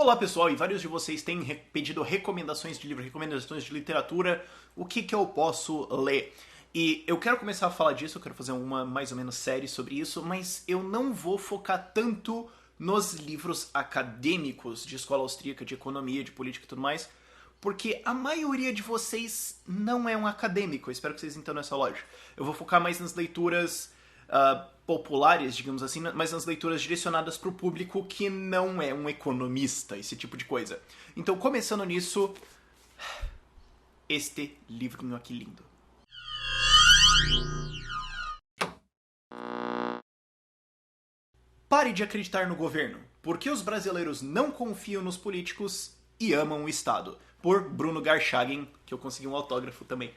Olá pessoal, e vários de vocês têm pedido recomendações de livro, recomendações de literatura, o que eu posso ler. E eu quero começar a falar disso, eu quero fazer uma mais ou menos série sobre isso, mas eu não vou focar tanto nos livros acadêmicos de escola austríaca, de economia, de política e tudo mais, porque a maioria de vocês não é um acadêmico, eu espero que vocês entendam essa lógica. Eu vou focar mais nas leituras populares, digamos assim, mas nas leituras direcionadas para o público que não é um economista, esse tipo de coisa. Então, começando nisso, este livrinho aqui lindo. Pare de acreditar no governo. Por que os brasileiros não confiam nos políticos e amam o Estado? Por Bruno Garchagen, que eu consegui um autógrafo também.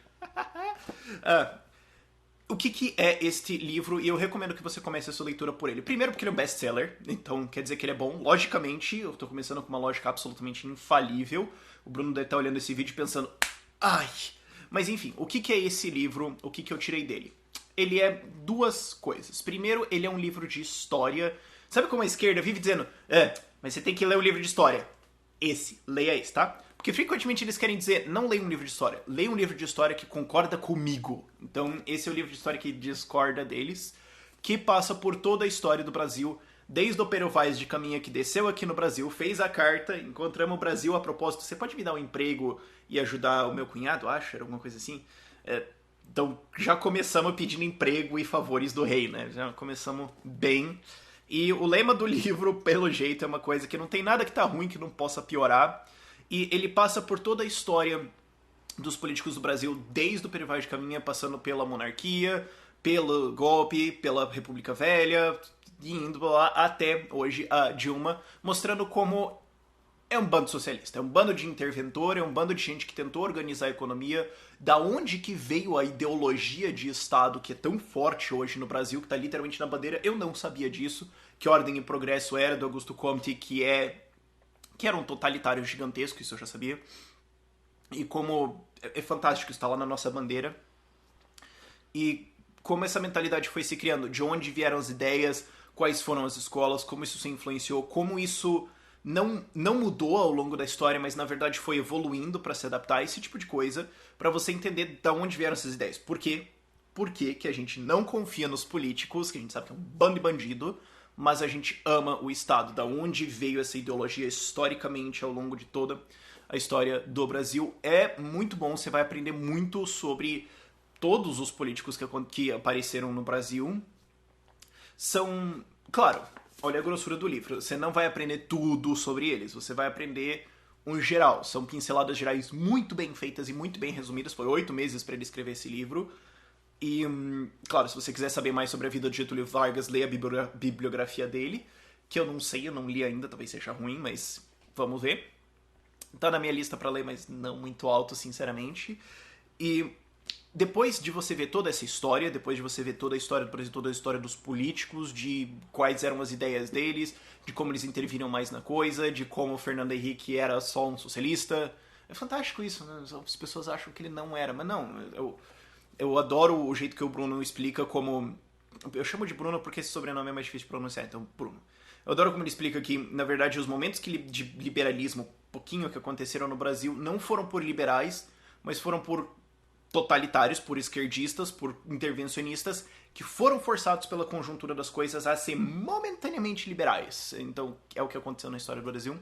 O que é este livro? E eu recomendo que você comece a sua leitura por ele. Primeiro porque ele é um best-seller, então quer dizer que ele é bom. Logicamente, eu tô começando com uma lógica absolutamente infalível. O Bruno deve estar olhando esse vídeo pensando, ai... Mas enfim, o que é esse livro? O que eu tirei dele? Ele é duas coisas. Primeiro, ele é um livro de história. Sabe como a esquerda vive dizendo, mas você tem que ler um livro de história. Leia esse, tá? Porque frequentemente eles querem dizer, não leia um livro de história, leia um livro de história que concorda comigo. Então esse é o livro de história que discorda deles, que passa por toda a história do Brasil, desde o Pero Vaz de Caminha, que desceu aqui no Brasil, fez a carta, encontramos o Brasil a propósito, você pode me dar um emprego e ajudar o meu cunhado, acho, era alguma coisa assim? Então já começamos pedindo emprego e favores do rei, né? Já começamos bem. E o lema do livro, pelo jeito, é uma coisa que não tem nada que tá ruim que não possa piorar. E ele passa por toda a história dos políticos do Brasil, desde o Pero Vaz de Caminha, passando pela monarquia, pelo golpe, pela República Velha, e indo lá até hoje a Dilma, mostrando como é um bando socialista, é um bando de interventor, é um bando de gente que tentou organizar a economia, da onde que veio a ideologia de Estado que é tão forte hoje no Brasil, que tá literalmente na bandeira, eu não sabia disso, que Ordem e Progresso era do Augusto Comte, que era um totalitário gigantesco, isso eu já sabia. E como é fantástico estar lá na nossa bandeira. E como essa mentalidade foi se criando, de onde vieram as ideias, quais foram as escolas, como isso se influenciou, como isso não mudou ao longo da história, mas na verdade foi evoluindo para se adaptar a esse tipo de coisa, para você entender de onde vieram essas ideias. Por quê? Por que a gente não confia nos políticos, que a gente sabe que é um bando de bandido, mas a gente ama o Estado, da onde veio essa ideologia historicamente ao longo de toda a história do Brasil. É muito bom, você vai aprender muito sobre todos os políticos que apareceram no Brasil. São, claro, olha a grossura do livro, você não vai aprender tudo sobre eles, você vai aprender um geral. São pinceladas gerais muito bem feitas e muito bem resumidas, foi 8 meses para ele escrever esse livro. E, claro, se você quiser saber mais sobre a vida de Getúlio Vargas, leia a bibliografia dele, que eu não sei, eu não li ainda, talvez seja ruim, mas vamos ver. Tá na minha lista pra ler, mas não muito alto, sinceramente. E depois de você ver toda essa história, depois de você ver toda a história do Brasil, toda a história dos políticos, de quais eram as ideias deles, de como eles interviram mais na coisa, de como o Fernando Henrique era só um socialista. É fantástico isso, né? As pessoas acham que ele não era, mas não, eu adoro o jeito que o Bruno explica como... Eu chamo de Bruno porque esse sobrenome é mais difícil de pronunciar, então Bruno. Eu adoro como ele explica que, na verdade, os momentos de liberalismo, pouquinho que aconteceram no Brasil, não foram por liberais, mas foram por totalitários, por esquerdistas, por intervencionistas, que foram forçados pela conjuntura das coisas a ser momentaneamente liberais. Então, é o que aconteceu na história do Brasil.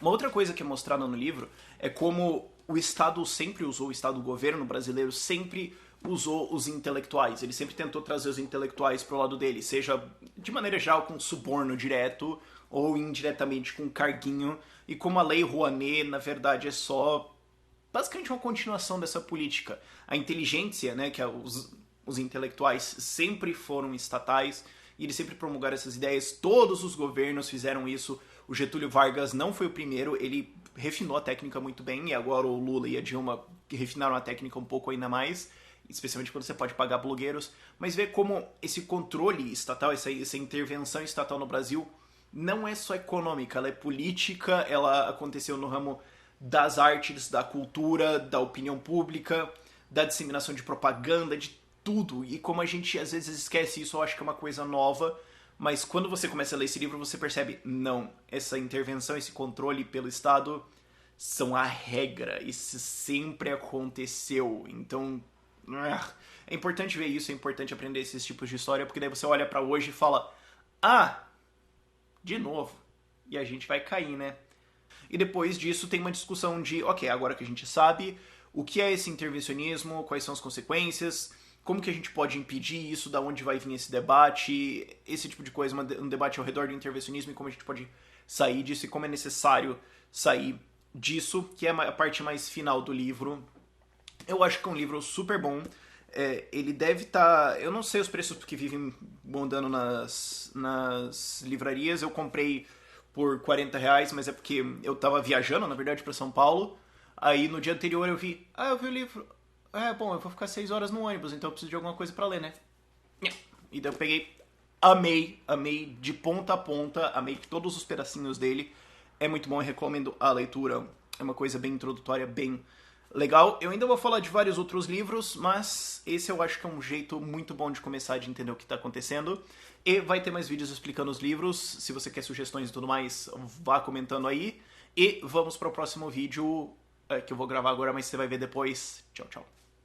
Uma outra coisa que é mostrada no livro é como o Estado sempre usou, o Estado, o governo brasileiro sempre usou os intelectuais. Ele sempre tentou trazer os intelectuais pro lado dele, seja de maneira geral com suborno direto ou indiretamente com carguinho. E como a Lei Rouanet, na verdade, é só basicamente uma continuação dessa política. A inteligência, né, que os intelectuais sempre foram estatais e eles sempre promulgaram essas ideias. Todos os governos fizeram isso. O Getúlio Vargas não foi o primeiro, ele refinou a técnica muito bem, e agora o Lula e a Dilma refinaram a técnica um pouco ainda mais, especialmente quando você pode pagar blogueiros, mas ver como esse controle estatal, essa intervenção estatal no Brasil não é só econômica, ela é política, ela aconteceu no ramo das artes, da cultura, da opinião pública, da disseminação de propaganda, de tudo, e como a gente às vezes esquece isso, eu acho que é uma coisa nova, Mas quando você começa a ler esse livro, você percebe, não, essa intervenção, esse controle pelo Estado são a regra. Isso sempre aconteceu. Então, é importante ver isso, é importante aprender esses tipos de história, porque daí você olha pra hoje e fala, ah, de novo. E a gente vai cair, né? E depois disso tem uma discussão de, ok, agora que a gente sabe o que é esse intervencionismo, quais são as consequências, como que a gente pode impedir isso, da onde vai vir esse debate, esse tipo de coisa, um debate ao redor do intervencionismo e como a gente pode sair disso e como é necessário sair disso, que é a parte mais final do livro. Eu acho que é um livro super bom. Ele deve estar... Eu não sei os preços porque vivem andando nas livrarias. Eu comprei por R$ 40, mas é porque eu tava viajando, na verdade, para São Paulo. Aí no dia anterior eu vi o livro. Bom, eu vou ficar 6 horas no ônibus, então eu preciso de alguma coisa pra ler, né? E daí eu peguei, amei de ponta a ponta, amei todos os pedacinhos dele. É muito bom, eu recomendo a leitura. É uma coisa bem introdutória, bem legal. Eu ainda vou falar de vários outros livros, mas esse eu acho que é um jeito muito bom de começar, de entender o que está acontecendo. E vai ter mais vídeos explicando os livros. Se você quer sugestões e tudo mais, vá comentando aí. E vamos para o próximo vídeo, que eu vou gravar agora, mas você vai ver depois. Tchau, tchau.